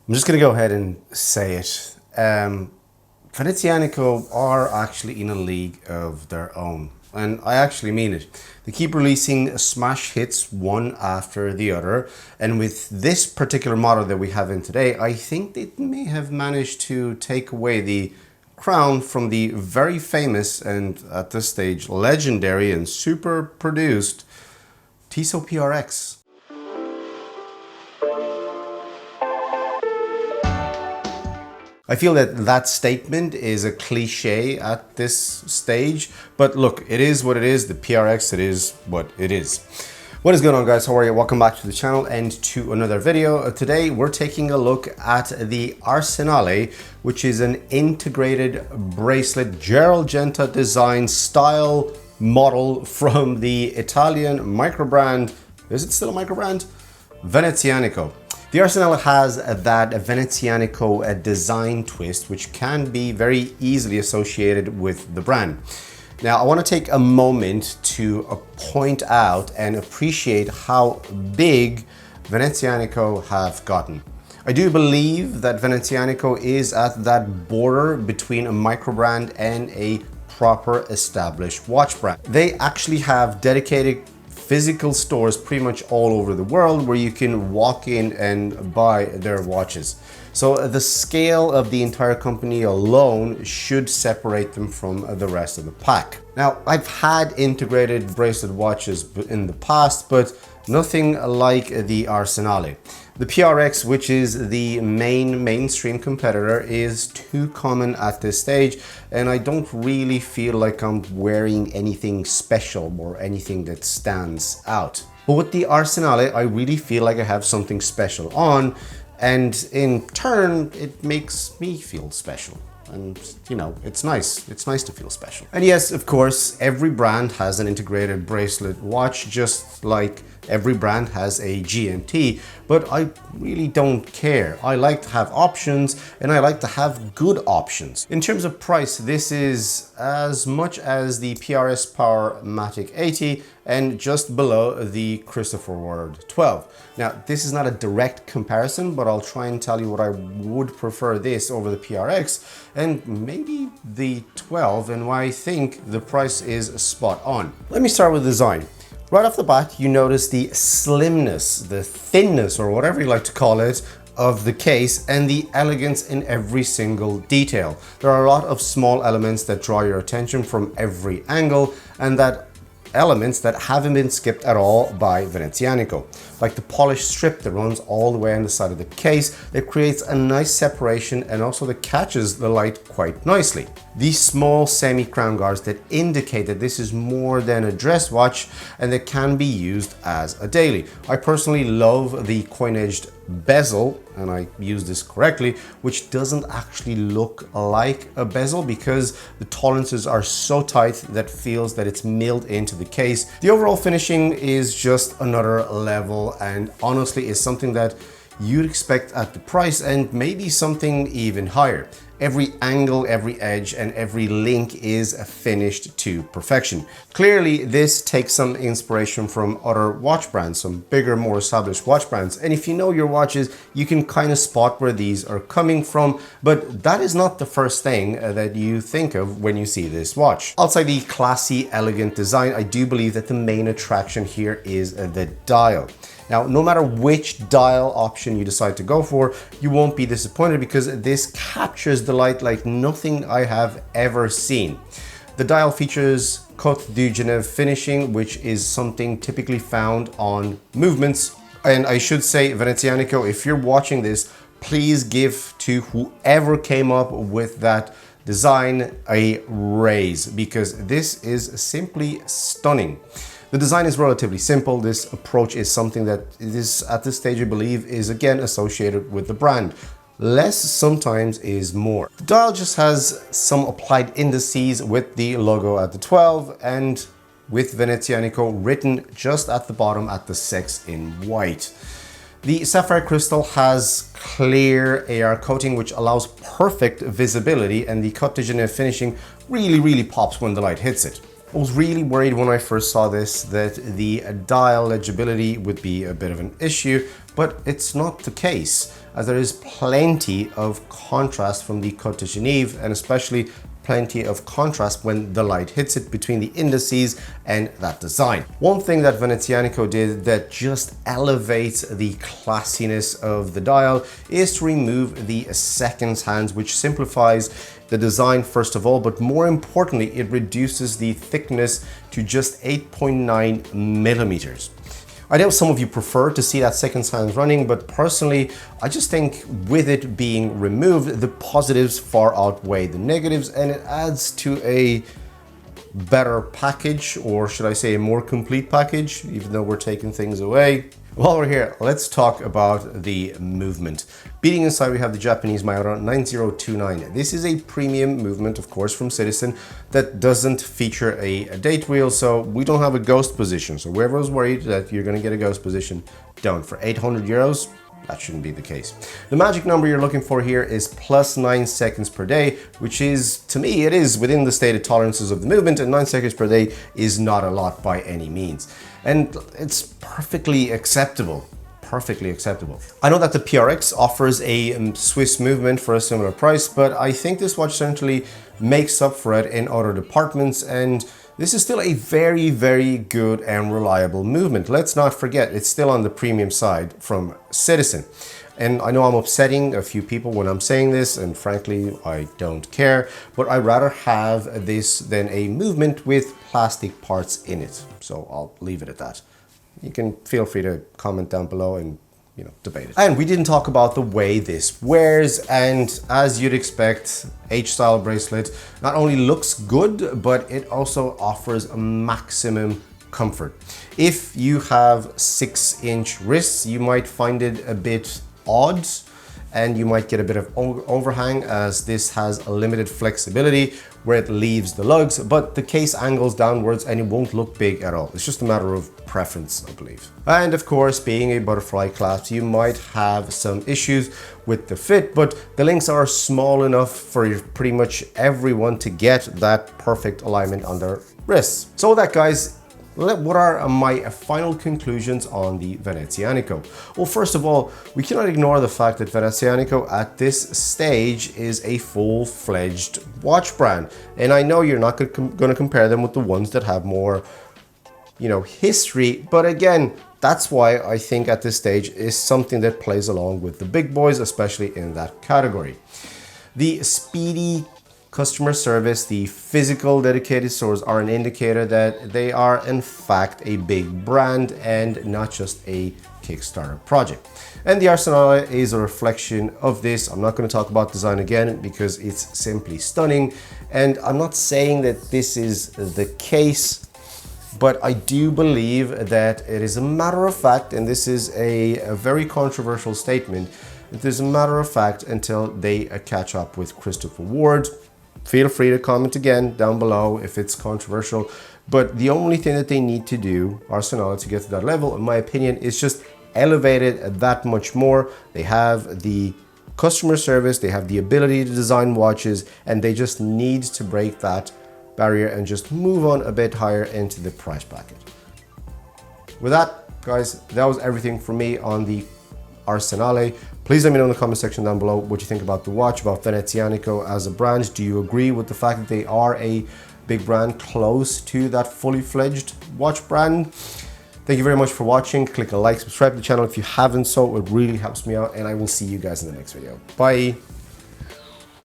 I'm just going to go ahead and say it. Venezianico are actually in a league of their own. And I actually mean it. They keep releasing smash hits one after the other. And with this particular model that we have in today, I think they may have managed to take away the crown from the very famous and at this stage legendary and super produced Tissot PRX. I feel that that statement is a cliche at this stage, but look, it is what it is. The PRX, it is what it is. What is going on, guys? How are you? Welcome back to the channel and to another video. Today, we're taking a look at the Arsenale, which is an integrated bracelet, Gerald Genta design style model from the Italian micro brand. Is it still a micro brand? Venezianico. The Arsenale has that Venezianico design twist, which can be very easily associated with the brand. Now, I want to take a moment to point out and appreciate how big Venezianico have gotten. I do believe that Venezianico is at that border between a micro brand and a proper established watch brand. They actually have dedicated physical stores pretty much all over the world where you can walk in and buy their watches. So the scale of the entire company alone should separate them from the rest of the pack. Now, I've had integrated bracelet watches in the past, but nothing like the Arsenale. The PRX, which is the mainstream competitor, is too common at this stage, and I don't really feel like I'm wearing anything special or anything that stands out. But with the Arsenale, I really feel like I have something special on, and in turn, it makes me feel special. And you know, it's nice to feel special. And yes, of course, every brand has an integrated bracelet watch, just like every brand has a GMT, but I really don't care. I like to have options, and I like to have good options. In terms of price, this is as much as the PRS Powermatic 80 and just below the Christopher Ward 12. Now, this is not a direct comparison, but I'll try and tell you what I would prefer this over the PRX and maybe the 12, and why I think the price is spot on. Let me start with design. Right off the bat, you notice the slimness, the thinness, or whatever you like to call it, of the case, and the elegance in every single detail. There are a lot of small elements that draw your attention from every angle, and that elements that haven't been skipped at all by Venezianico, like the polished strip that runs all the way on the side of the case that creates a nice separation and also that catches the light quite nicely. These small semi-crown guards that indicate that this is more than a dress watch and that can be used as a daily. I personally love the coin-edged bezel, and I use this correctly, which doesn't actually look like a bezel because the tolerances are so tight that feels that it's milled into the case. The overall finishing is just another level, and honestly is something that you'd expect at the price and maybe something even higher. Every angle, every edge, and every link is finished to perfection. Clearly, this takes some inspiration from other watch brands, some bigger, more established watch brands. And if you know your watches, you can kind of spot where these are coming from, but that is not the first thing that you think of when you see this watch. Outside the classy, elegant design, I do believe that the main attraction here is the dial. Now, no matter which dial option you decide to go for, you won't be disappointed because this captures the light like nothing I have ever seen. The dial features Côte du Genève finishing, which is something typically found on movements. And I should say, Venezianico, if you're watching this, please give to whoever came up with that design a raise, because this is simply stunning. The design is relatively simple. This approach is something that is at this stage, I believe, is again associated with the brand. Less sometimes is more. The dial just has some applied indices with the logo at the 12 and with Venezianico written just at the bottom at the 6 in white. The sapphire crystal has clear AR coating, which allows perfect visibility, and the Côte du Genève finishing really pops when the light hits it. I was really worried when I first saw this that the dial legibility would be a bit of an issue, but it's not the case. as there is plenty of contrast from the Côte de Genève, and especially plenty of contrast when the light hits it between the indices and that design. One thing that Venezianico did that just elevates the classiness of the dial is to remove the seconds hands, which simplifies the design first of all, but more importantly, it reduces the thickness to just 8.9 millimeters. I know some of you prefer to see that seconds hands running, but personally, I just think with it being removed, the positives far outweigh the negatives, and it adds to a better package, or should I say a more complete package, even though we're taking things away. While we're here, let's talk about the movement. Beating inside, we have the Japanese Mayora 9029. This is a premium movement, of course, from Citizen that doesn't feature a date wheel, so we don't have a ghost position. So whoever was worried that you're gonna get a ghost position, don't. For 800 euros, that shouldn't be the case. The magic number you're looking for here is plus 9 seconds per day, which is, to me, it is within the stated tolerances of the movement, and 9 seconds per day is not a lot by any means. And it's perfectly acceptable. Perfectly acceptable. I know that the PRX offers a Swiss movement for a similar price, but I think this watch certainly makes up for it in other departments, and this is still a very, very good and reliable movement. Let's not forget, it's still on the premium side from Citizen. And I know I'm upsetting a few people when I'm saying this, and frankly, I don't care, but I'd rather have this than a movement with plastic parts in it. So I'll leave it at that. You can feel free to comment down below and debate it. And we didn't talk about the way this wears, and as you'd expect, H-style bracelet not only looks good, but it also offers maximum comfort. If you have 6-inch wrists, you might find it a bit odd, and you might get a bit of overhang, as this has a limited flexibility where it leaves the lugs, but the case angles downwards and it won't look big at all. It's just a matter of preference, I believe. And of course, being a butterfly clasp, you might have some issues with the fit, but the links are small enough for pretty much everyone to get that perfect alignment on their wrists. So with that, guys, what are my final conclusions on the Venezianico? Well, first of all, we cannot ignore the fact that Venezianico at this stage is a full-fledged watch brand. And I know you're not going to compare them with the ones that have more, history. But again, that's why I think at this stage is something that plays along with the big boys, especially in that category. The speedy customer service, the physical dedicated stores are an indicator that they are in fact a big brand and not just a Kickstarter project. And the Arsenale is a reflection of this. I'm not going to talk about design again because it's simply stunning, and I'm not saying that this is the case, but I do believe that it is a matter of fact, and this is a very controversial statement, it is a matter of fact until they catch up with Christopher Ward. Feel free to comment again down below if it's controversial, but the only thing that they need to do, Arsenal, to get to that level, in my opinion, is just elevate it that much more. They have the customer service, they have the ability to design watches, and they just need to break that barrier and just move on a bit higher into the price bracket. With that, guys, that was everything for me on the Arsenale. Please let me know in the comment section down below what you think about the watch, about Venezianico as a brand. Do you agree with the fact that they are a big brand close to that fully fledged watch brand? Thank you very much for watching. Click a like, subscribe to the channel if you haven't, so it really helps me out, and I will see you guys in the next video. Bye.